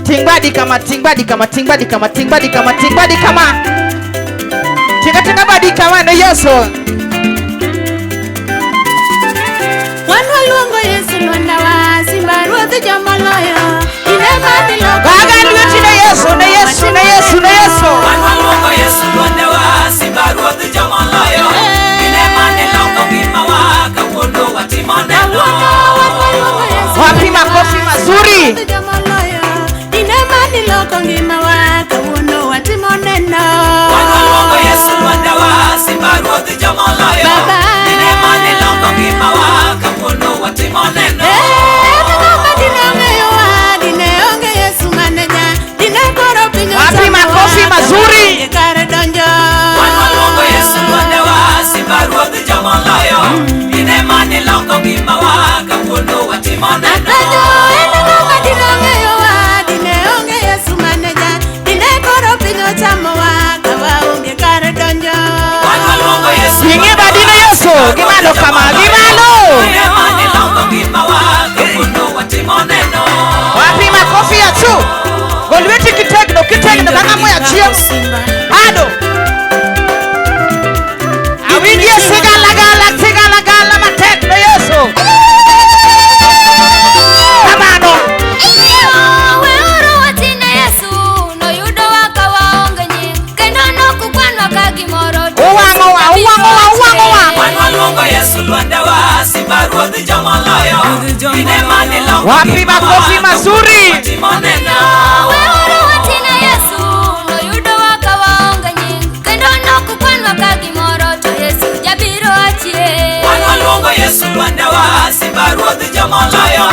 Tingbadi kama tingbadi kama tingbadi kama tingbadi kama tingbadi kama tinga badi kama no Yesu. Wanwa luongo Yesu luonda wa simba ruodh jomoloyo. Inema dilo. Gaga lueti na Yesu na Yesu na Yesu na Yesu. Wanwa luongo Yesu luonda wa simba ruodh jomoloyo. Inema dilo ngima wa kawuono watimo neno. Wapi makofi mazuri. Loko ngima wa kawuono watimo neno. Wanwa luongo Yesu luonda wa simba ruodh jomoloyo. Inema dilo ngima wa kawuono watimo neno. Wapi makofi mazuri. Wanwa luongo Yesu luonda wa simba ruodh jomoloyo. Inema dilo ngima wa kawuono watimo neno. Inge badino Yesu, gimalo kama gimalo. Wapi makofi ya tu. Golweti kitegno kama moya chio. Ado. Awingie sigala matekno Yesu. Kamano. Weuru watine Yesu, no yudo waka waonge nying. Kendo nokukwanwa kagimoro. Uwango. Wanwa luongo Yesu luonda wa simba ruodh jomoloyo. Inema dilo Wapi makofi mazuri. watimo neno. Weuru watine Yesu, no yudo waka waonge nying. Kendo nokukwanwa kagimoro, to Yesu jabiro achie. Wanwa luongo Yesu luonda wa simba ruodh jomoloyo.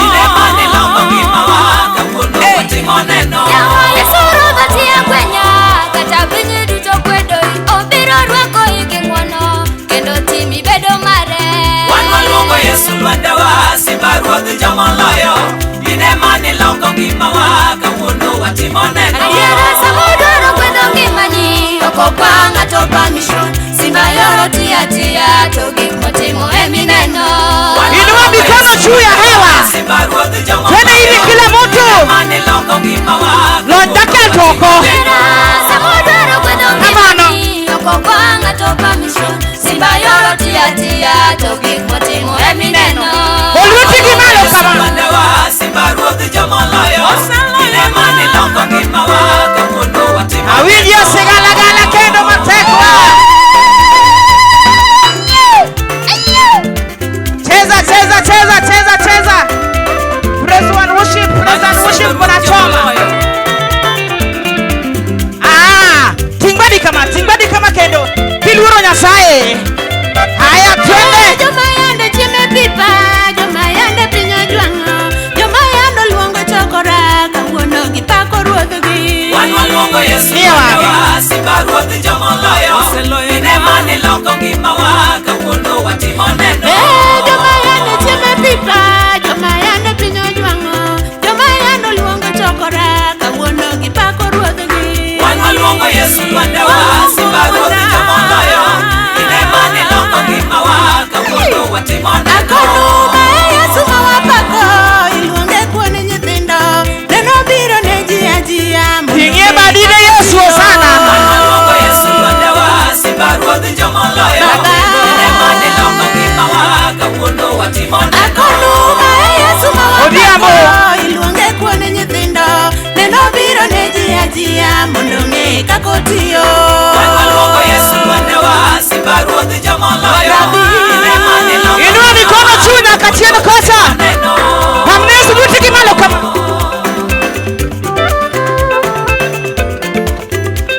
Inema dilo ngima wa kawuono watimo neno. Yawa Yesu rodhatia kwenya, kata pinyi duto kwedoi. Obiro rwako hiki ngwono, kendo timi bedo mare. Wanwa luongo Yesu luonda wa simba ruodh jomoloyo. Inema dilo ngima wa kawuono watimo neno. Adiera samudoro kwedho ngimanyi, oko kwa ng'ato permission. Simba yoro tia, to gik motimo emineno. Inua mikono juu ya hewa. Simba ruodh jomoloyo. Tena ili kila mtu. Inema dilo ngima wa Londaka toko. Adiera samudoro kwedho ngimanyi, oko kwa ng'ato permission. Simba yoro tia, to gik motimo emineno. Golweti gimalo kama. luonda wa simba ruodh jomoloyo. Inema dilo ngima wa kawuono watimo. Awingie sigala kendo matekno. Cheza. Praise and worship mnachoma. Tingbadi kama kendo. Kiluro Nyasaye. Haya twende. Jomayande chieme pipa, jomayande pinyo jwang'o. Jomayande luongo chokora, kawuono gipako ruodhgi. Wanwa luongo Yesu luonda wa simba ruodh jomoloyo. Inema dilo ngima wa kawuono watimo neno. Jomayande chieme pipa, jomayande pinyo jwang'o. Jomayande luongo chokora, kawuono gipako ruodhgi. Wanwa luongo Yesu luonda wa simba ruodh jomoloyo. Inema dilo ngima wa kawuono watimo neno. Akonuba Yesu mawapako, iluonge kuone nyithindo. Neno biro ne jia. Inge badino Yesu sana. Wanwa luongo Yesu luonda wa simba ruodh jomoloyo. Inema dilo ngima wa kawuono watimo neno. Akonuba Yesu Odiamo. mawapako, iluonge kuone nyithindo. Neno biro ne jia, mondo ng'e kako tiyo. Wanwa luongo Yesu luonda wa simba ruodh jomoloyo. Inema dilo Inua mikono juu na katieno kosa. neno. Hamnezi buti gimalo kama.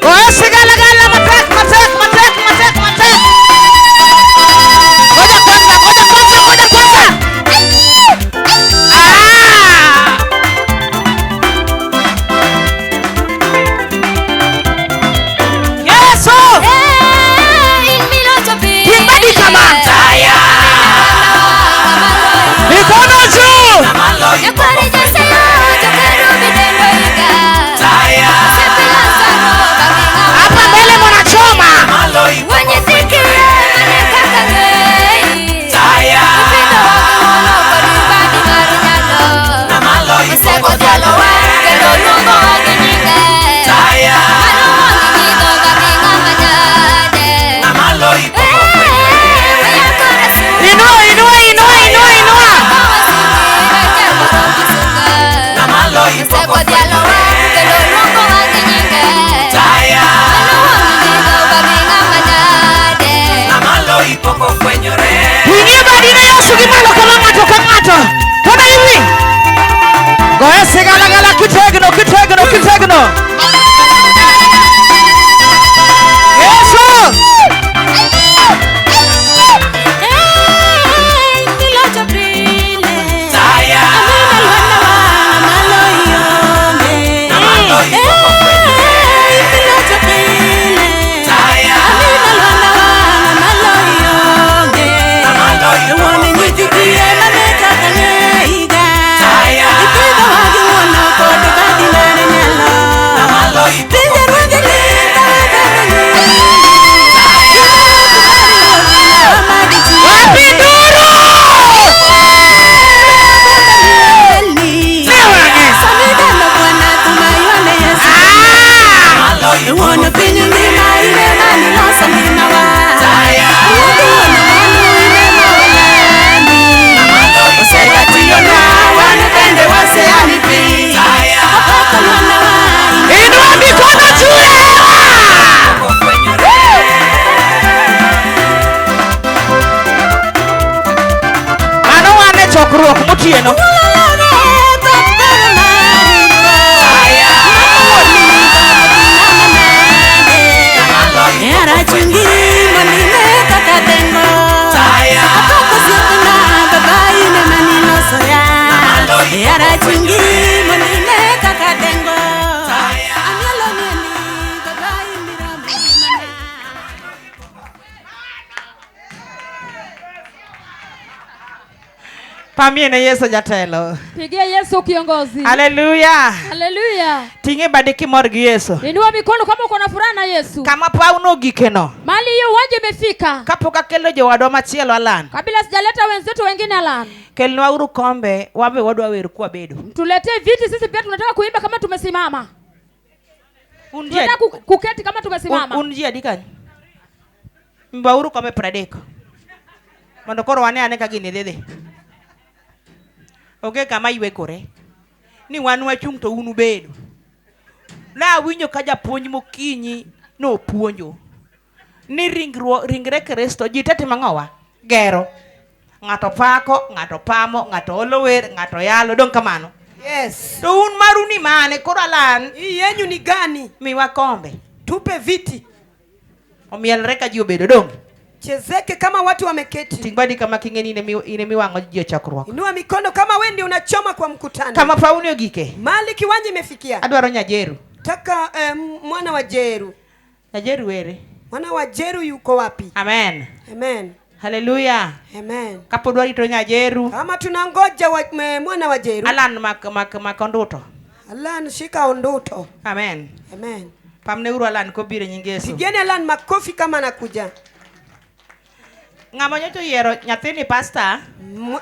Oh sigala matek. Ngoja kwanza. Seko dialo wa kendo luongo wa gi nyinge. Taya Babinga manade. Namalo ipoko fwenyore. Wingie badi na Yesu gimalo kama ng'ato ka ng'ato. Tona hivi. Goya sigala kitegno. Yesu. Taya Namalo ipoko fwenyore. Taya Namalo ipoko fwenyore. Taya Namalo ipoko chokruok motieno. Pamie na Yesu jatelo. Pigia Yesu kiongozi. Haleluya. Haleluya. Tinge bade kimor gi Yesu. Inua mikono kama uko na furaha na Yesu. Kama pauno gikeno. Mali hiyo uwanja imefika. Kapok akelo jowadwa machielo Alan. Kabla sijaleta wenzetu wengine Alan. Kelnwa uru kombe wabe wadwa wer kwa bedo. Tuletee viti, sisi pia tunataka kuimba kama tumesimama. Tunataka kuketi kama tumesimama. Unjia dikani. Mba uru kombe pradeko. Mondo koro wane ane ka gini dede. Okay, kama iwekore ni wan wachung' to unu bedo. Na winjo ka japuonj mokinyi no puonjo ni ringre Kristo ji tete mang'owa gero. Ng'ato pako, ng'ato pamo, ng'ato olower, ng'ato yalo dong kamano. Yes. To un maru ni mane koro Alan Hii yenyu ni gani? miwa kombe. Tupe viti. Omielre ka ji obedo dong. Chezeke kama watu wameketi. Tingbadi kama kingeni ine miwango ji chakruok. Inua mikono kama wewe ndio unachoma kwa mkutano. Kama pauni ogike. Mali kiwanja imefikia. Adwaro Nyajeru. Taka mwana wa Jeru. Nyajeru were. Mwana wa Jeru yuko wapi? Amen. Amen. Haleluya. Amen. Kapodwari to Nyajeru. Kama tunangoja mwana wa Jeru. Alan makonduto. Alan shika onduto. Amen. Amen. Pamne uru Alan kobire nyinge Yesu. Pigeni Alan makofi kama anakuja. Ng'ama nyoto yiero nyathini pastor.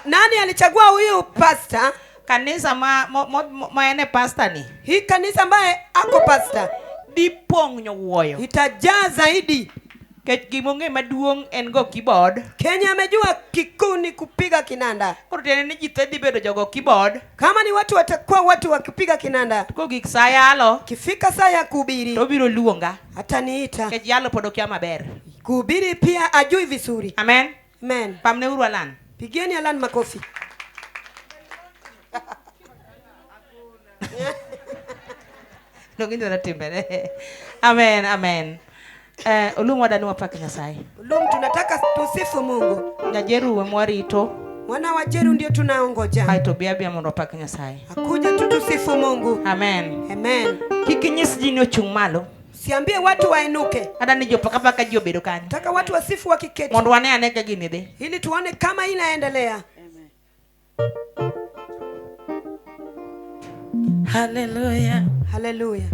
Nani alichagua huyu pastor? Kanisa ma ene pastor ni. Hii kanisa ambaye ako pastor Dipong' nyowuoyo. itajaa zaidi. Kech gimong'e maduong' en go keyboard. Kenya amejua kikuu ni kupiga kinanda. Koro tiende ni ji te dhi bedo jogo keyboard. Kama ni watu watakuwa watu wakipiga kinanda. Ko gik saa yalo. Kifika saa ya kuhubiri. To biro luonga. Ataniita. Kech yalo pod okia maber. Kuhubiri pia ajui vizuri. Amen. Amen. Pamne uru Alan. Pigeni Alan makofi. Nongini ratimbere. Amen, amen. Olumu wadani wapaki Nyasaye. Ulumu tunataka tusifu Mungu. Nyajeru we mwarito. Mwana wa Jeru ndio tunaongoja. Hai to bia mondo wapaki Nyasaye. Akuja tutusifu Mungu. Amen. Amen. Kikinyis ji ni ochung' malo. Siambie watu wainuke. Ada ni jopaka ji obedo kanyo. Nataka watu wasifu wakiketi. Mondo wane ane ka gini dhi. Ili tuone kama inaendelea. Hallelujah. Hallelujah.